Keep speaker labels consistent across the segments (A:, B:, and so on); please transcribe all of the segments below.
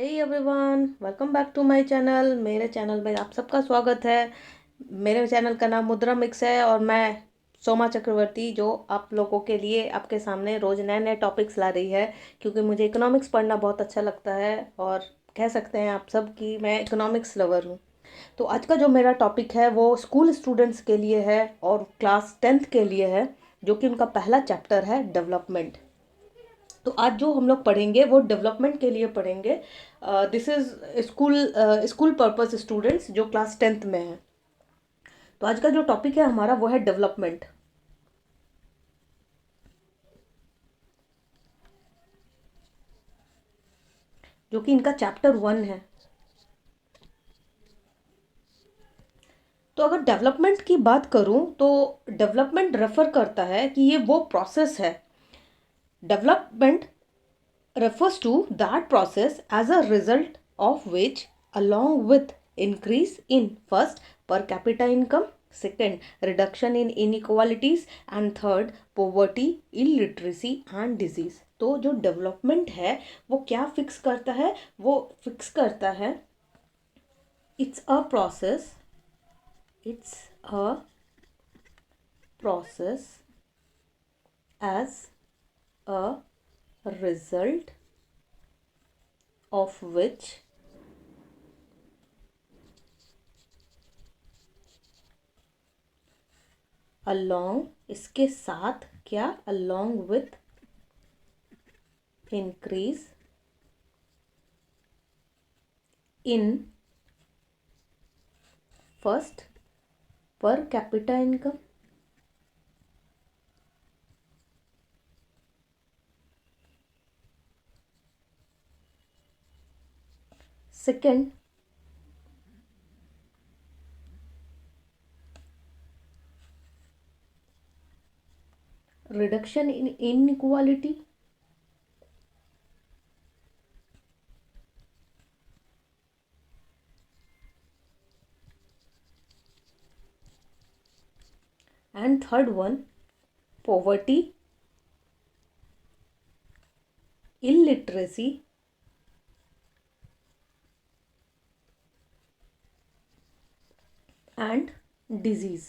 A: Hey everyone, welcome back to my channel. मेरे channel में आप सबका स्वागत है। मेरे चैनल का नाम मुद्रा मिक्स है और मैं सोमा चक्रवर्ती जो आप लोगों के लिए आपके सामने रोज़ नए नए टॉपिक्स ला रही है, क्योंकि मुझे इकोनॉमिक्स पढ़ना बहुत अच्छा लगता है और कह सकते हैं आप सब कि मैं इकोनॉमिक्स लवर हूँ। तो आज का जो मेरा टॉपिक है वो स्कूल स्टूडेंट्स के लिए है और क्लास 10th के लिए है, जो कि उनका पहला चैप्टर है डेवलपमेंट। तो आज जो हम लोग पढ़ेंगे वो डेवलपमेंट के लिए पढ़ेंगे। This is school purpose students जो क्लास 10th में है। तो आज का जो टॉपिक है हमारा वो है डेवलपमेंट, जो कि इनका चैप्टर 1 है। तो अगर डेवलपमेंट की बात करूं तो डेवलपमेंट रेफर करता है कि ये वो प्रोसेस है। Development refers to that process as a result of which, along with increase in first per capita income, second reduction in inequalities, and third poverty, illiteracy and disease। तो जो development है वो क्या फिक्स करता है? वो fix करता है it's a process, it's a process as a result of which, along इसके साथ क्या, along with increase in first per capita income, second reduction in inequality, and third one poverty, illiteracy and disease।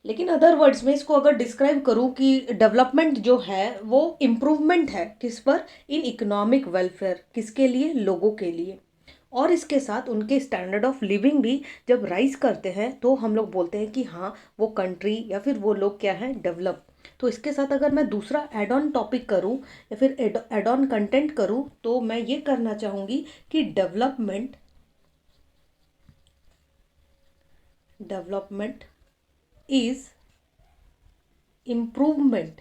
A: लेकिन other words में इसको अगर describe करूं कि development जो है वो इम्प्रूवमेंट है किस पर, इन इकोनॉमिक वेलफेयर, किसके लिए, लोगों के लिए। और इसके साथ उनके स्टैंडर्ड ऑफ लिविंग भी जब राइज करते हैं तो हम लोग बोलते हैं कि हाँ वो कंट्री या फिर वो लोग क्या है, डेवलप। तो इसके साथ अगर मैं दूसरा एड ऑन टॉपिक करूँ या फिर एड ऑन कंटेंट करूँ तो मैं ये करना चाहूँगी कि डेवलपमेंट इज इम्प्रूवमेंट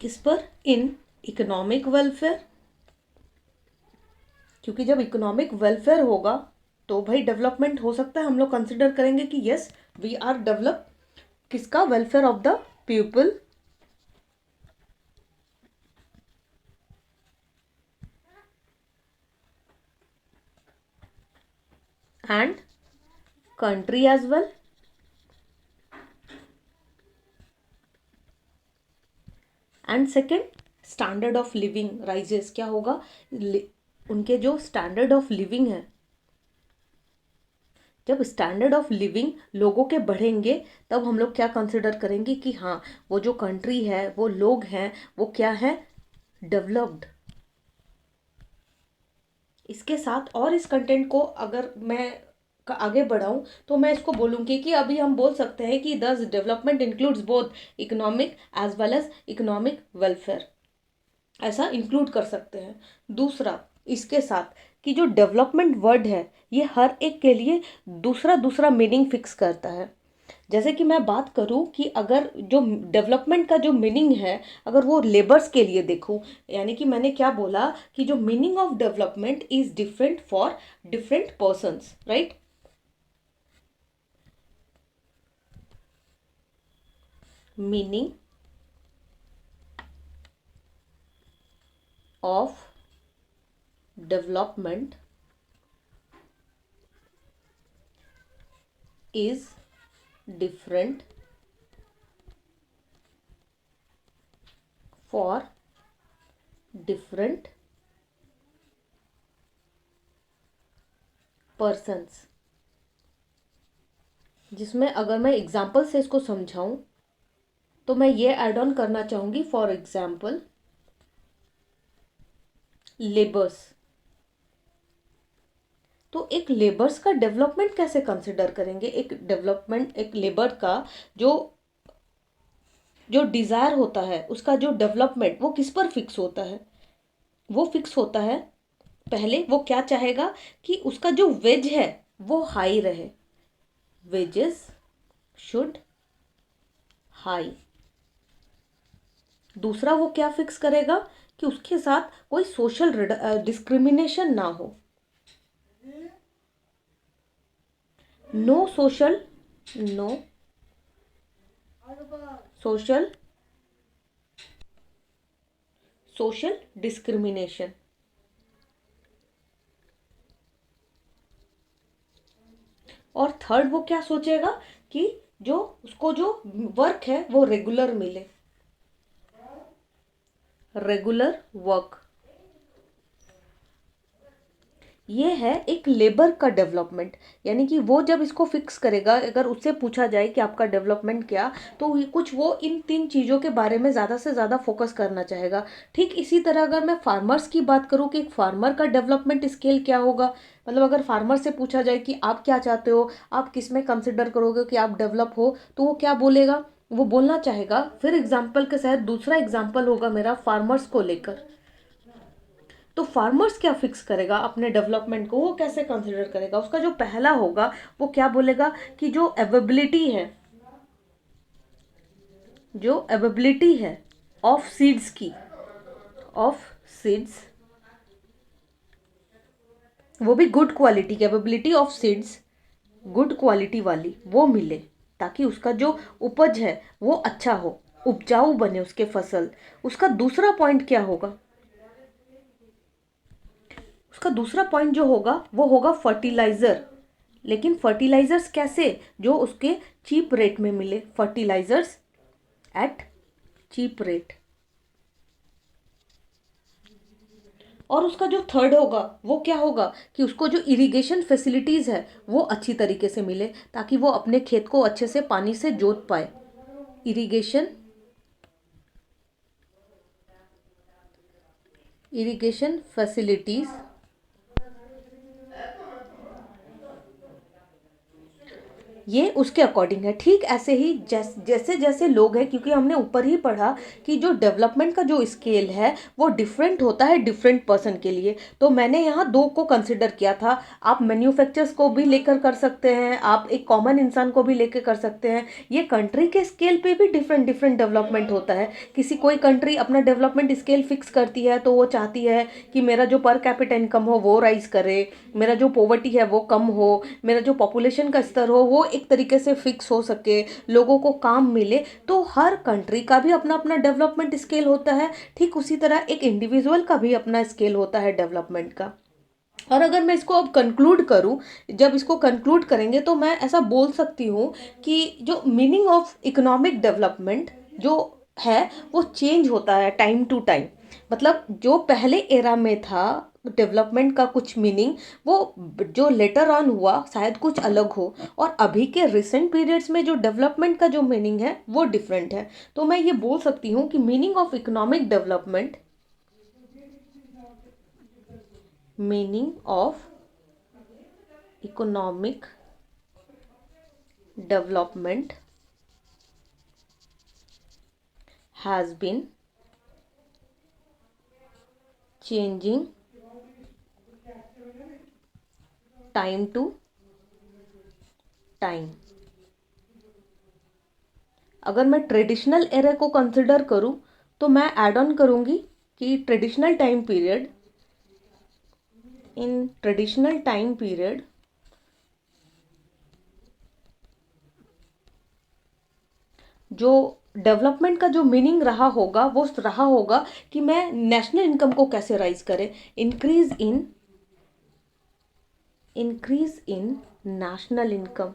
A: किस पर, इन इकोनॉमिक वेलफेयर। क्योंकि जब इकोनॉमिक वेलफेयर होगा तो भाई डेवलपमेंट हो सकता है, हम लोग कंसिडर करेंगे कि यस वी आर डेवलप। किसका, welfare of the people and country as well. And second, standard of living rises. क्या होगा, उनके जो स्टैंडर्ड ऑफ लिविंग है, जब स्टैंडर्ड ऑफ लिविंग लोगों के बढ़ेंगे तब हम लोग क्या कंसिडर करेंगे कि हाँ वो जो कंट्री है, वो लोग हैं, वो क्या है, डेवलप्ड। इसके साथ और इस कंटेंट को अगर मैं आगे बढ़ाऊं तो मैं इसको बोलूँगी कि अभी हम बोल सकते हैं कि this development includes both economic as well as economic welfare, ऐसा इंक्लूड कर सकते हैं। दूसरा, इसके साथ कि जो डेवलपमेंट वर्ड है ये हर एक के लिए दूसरा दूसरा मीनिंग फिक्स करता है। जैसे कि मैं बात करूं कि अगर जो डेवलपमेंट का जो मीनिंग है, अगर वो लेबर्स के लिए देखूं, यानी कि मैंने क्या बोला कि जो meaning of development is different for different persons, right. Meaning of development is different for different persons, जिसमें अगर मैं एग्जाम्पल से इसको समझाऊं तो मैं ये ऐड ऑन करना चाहूंगी, फॉर एग्जाम्पल लेबर्स। तो एक लेबर्स का डेवलपमेंट कैसे कंसिडर करेंगे? एक डेवलपमेंट, एक लेबर का जो जो डिजायर होता है, उसका जो डेवलपमेंट, वो किस पर फिक्स होता है? वो फिक्स होता है, पहले वो क्या चाहेगा कि उसका जो वेज है वो हाई रहे, वेजेस शुड हाई। दूसरा वो क्या फिक्स करेगा कि उसके साथ कोई सोशल डिस्क्रिमिनेशन ना हो, नो सोशल सोशल डिस्क्रिमिनेशन। और थर्ड वो क्या सोचेगा कि जो उसको जो वर्क है वो रेगुलर मिले, रेगुलर वर्क। ये है एक लेबर का डेवलपमेंट। यानी कि वो जब इसको फिक्स करेगा, अगर उससे पूछा जाए कि आपका डेवलपमेंट क्या, तो कुछ वो इन 3 चीज़ों के बारे में ज़्यादा से ज़्यादा फोकस करना चाहेगा। ठीक इसी तरह अगर मैं फार्मर्स की बात करूँ कि एक फार्मर का डेवलपमेंट स्केल क्या होगा, मतलब अगर फार्मर से पूछा जाए कि आप क्या चाहते हो, आप किस में कंसिडर करोगे कि आप डेवलप हो, तो वो क्या बोलेगा? वो बोलना चाहेगा, फिर एग्जाम्पल के साथ दूसरा एग्जाम्पल होगा मेरा फार्मर्स को लेकर। तो फार्मर्स क्या फिक्स करेगा अपने डेवलपमेंट को, वो कैसे कंसिडर करेगा? उसका जो पहला होगा वो क्या बोलेगा कि जो अवेबिलिटी है, जो अवेबिलिटी है ऑफ सीड्स की, ऑफ सीड्स, वो भी गुड क्वालिटी की, availability of seeds good quality वाली वो मिले, ताकि उसका जो उपज है वो अच्छा हो, उपजाऊ बने उसके फसल। उसका दूसरा पॉइंट क्या होगा? उसका दूसरा पॉइंट जो होगा वो होगा फर्टिलाइजर। लेकिन फर्टिलाइजर्स कैसे? जो उसके चीप रेट में मिले, फर्टिलाइजर्स एट चीप रेट। और उसका जो थर्ड होगा वो क्या होगा कि उसको जो इरिगेशन फैसिलिटीज है वो अच्छी तरीके से मिले, ताकि वो अपने खेत को अच्छे से पानी से जोत पाए। इरिगेशन, इरिगेशन फैसिलिटीज ये उसके अकॉर्डिंग है। ठीक ऐसे ही जैसे जैसे लोग हैं, क्योंकि हमने ऊपर ही पढ़ा कि जो डेवलपमेंट का जो स्केल है वो डिफरेंट होता है डिफरेंट पर्सन के लिए, तो मैंने यहाँ 2 को कंसिडर किया था। आप मैन्युफैक्चरर्स को भी लेकर कर सकते हैं, आप एक कॉमन इंसान को भी लेकर कर सकते हैं। ये कंट्री के स्केल पे भी डिफरेंट डिफरेंट डेवलपमेंट होता है। किसी कोई कंट्री अपना डेवलपमेंट स्केल फिक्स करती है तो वो चाहती है कि मेरा जो पर कैपिटा इनकम हो वो राइज करे, मेरा जो पॉवर्टी है वो कम हो, मेरा जो पॉपुलेशन का स्तर हो वो एक तरीके से फिक्स हो सके, लोगों को काम मिले। तो हर कंट्री का भी अपना अपना डेवलपमेंट स्केल होता है। ठीक उसी तरह एक इंडिविजुअल का भी अपना स्केल होता है डेवलपमेंट का। और अगर मैं इसको अब कंक्लूड करूं, जब इसको कंक्लूड करेंगे तो मैं ऐसा बोल सकती हूँ कि जो मीनिंग ऑफ इकोनॉमिक डेवलपमेंट जो है वो चेंज होता है टाइम टू टाइम। मतलब जो पहले एरा में था डेवलपमेंट का कुछ मीनिंग, वो जो लेटर ऑन हुआ शायद कुछ अलग हो, और अभी के रिसेंट पीरियड्स में जो डेवलपमेंट का जो मीनिंग है वो डिफरेंट है। तो मैं ये बोल सकती हूँ कि meaning of economic development, meaning of economic development has been changing time to time। अगर मैं ट्रेडिशनल एरा को कंसिडर करूं तो मैं ऐड ऑन करूंगी कि traditional time period, in traditional time period जो डेवलपमेंट का जो मीनिंग रहा होगा वो रहा होगा कि मैं नेशनल इनकम को कैसे राइज करें, इंक्रीज इन नेशनल इनकम।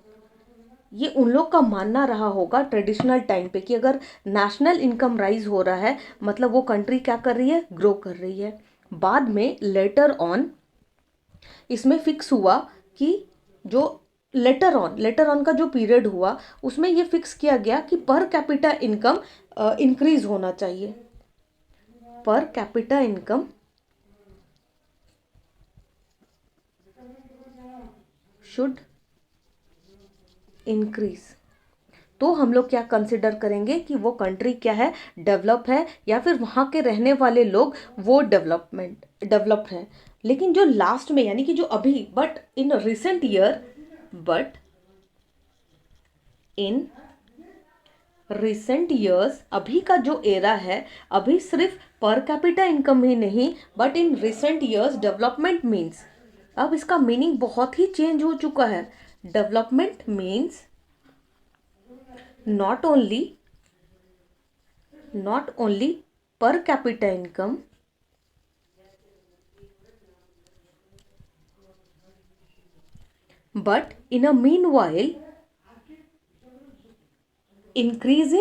A: ये उन लोग का मानना रहा होगा ट्रेडिशनल टाइम पे कि अगर नेशनल इनकम राइज हो रहा है मतलब वो कंट्री क्या कर रही है, ग्रो कर रही है। बाद में लेटर ऑन इसमें फिक्स हुआ कि जो लेटर ऑन का जो पीरियड हुआ उसमें ये फिक्स किया गया कि पर कैपिटा इनकम इंक्रीज होना चाहिए। Per capita income should increase. तो हम लोग क्या कंसिडर करेंगे कि वो कंट्री क्या है, डेवलप है, या फिर वहाँ के रहने वाले लोग वो डेवलप्ड है। लेकिन जो लास्ट में यानी कि जो अभी बट इन रिसेंट ईयर्स अभी का जो एरा है, अभी सिर्फ पर कैपिटा इनकम ही नहीं but in recent years development means, अब इसका मीनिंग बहुत ही चेंज हो चुका है। Development means not only per capita income but in a meanwhile increase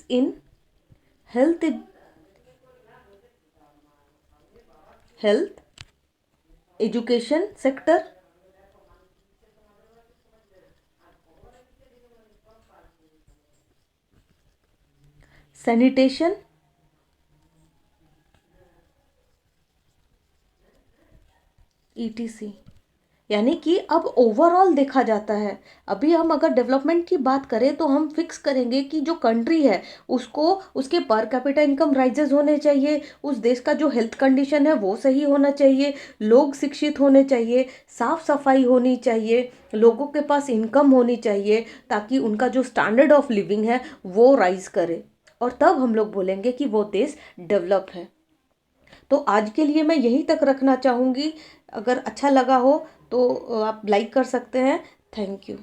A: in health education sector, sanitation, etc। यानी कि अब ओवरऑल देखा जाता है। अभी हम अगर डेवलपमेंट की बात करें तो हम फिक्स करेंगे कि जो कंट्री है उसको उसके पर कैपिटा इनकम राइजेस होने चाहिए, उस देश का जो हेल्थ कंडीशन है वो सही होना चाहिए, लोग शिक्षित होने चाहिए, साफ सफाई होनी चाहिए, लोगों के पास इनकम होनी चाहिए ताकि उनका जो स्टैंडर्ड ऑफ लिविंग है वो राइज करे, और तब हम लोग बोलेंगे कि वो देश डेवलप है। तो आज के लिए मैं यहीं तक रखना चाहूँगी। अगर अच्छा लगा हो तो आप लाइक कर सकते हैं। Thank you.